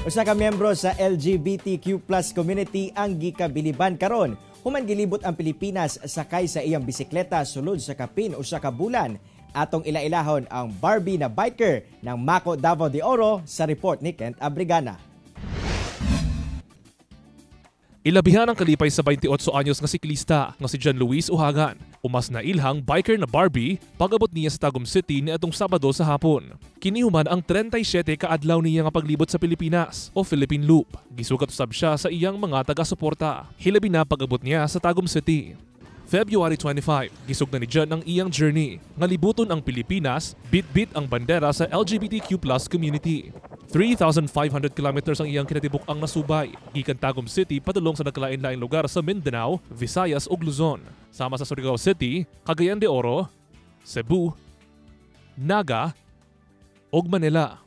Usa ka miyembro sa LGBTQ+ community ang gikabiliban karon. Human gilibot ang Pilipinas sakay sa iyang bisikleta sulod sa kapin usa ka bulan. Atong ilailahon ang Barbie na biker ng Mako Davao de Oro sa report ni Kent Abrigana. Ilabihan ang kalipay sa 28 anyos nga siklista nga si John Luis Uhagan. Umas na ilhang biker na Barbie pag-abot niya sa Tagum City niadtong Sabado sa hapon. Kini human ang 37 ka adlaw niya nga paglibot sa Pilipinas o Philippine Loop. Gisukat usab siya sa iyang mga taga-suporta. Hilabi na pag-abot niya sa Tagum City. February 25, gisug na ni John ang iyang journey. Nga libuton ang Pilipinas, bit-bit ang bandera sa LGBTQ+ community. 3,500 kilometers ang iyang kinatibuk ang nasubay. Gikan Tagum City padulong sa nagkalain-laing lugar sa Mindanao, Visayas ug Luzon. Sama sa Surigao City, Cagayan de Oro, Cebu, Naga ug Manila.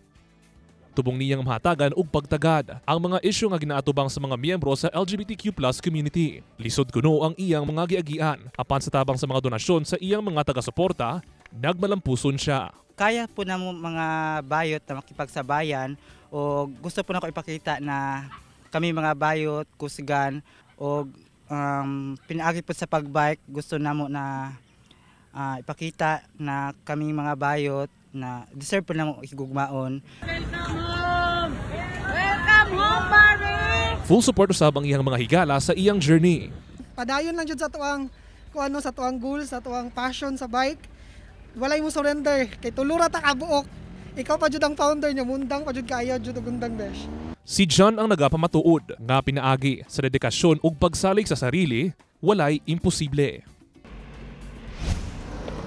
Tubong niyang mahatagan ug pagtagad ang mga isyu nga ginaatubang sa mga miyembro sa LGBTQ+ community. Lisod kuno ang iyang mga giagian apan sa tabang sa mga donasyon sa iyang mga taga-suporta, nagmalampuson siya. Kaya po na mga bayot na makipagsabayan o gusto po na ko ipakita na kami mga bayot, kusgan o pinaagi po sa pagbike, gusto na mo na ipakita na kami mga bayot na deserve po na mo ikigugmaon. Welcome home! Welcome home, Barbie! Full support usab ang iyang mga higala sa iyang journey. Padayon lang jud sa tuang sa tuang goal, sa tuang passion sa bike. Walay mo surrender kay tulura ta kabuok. Ikaw pa jud ang founder niya, mundang pa jud kaayo jud og undang besh. Si John ang nagapamatuod nga pinaagi sa dedikasyon ug pagsalig sa sarili, walay imposible.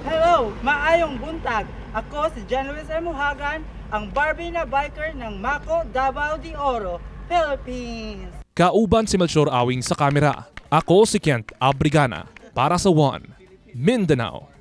Hello, maayong buntag. Ako si John Luis Uhagan, ang Barbie na biker ng Mako Davao de Oro, Philippines. Kauban si Melchor Awing sa kamera. Ako si Kent Abrigana para sa One Mindanao.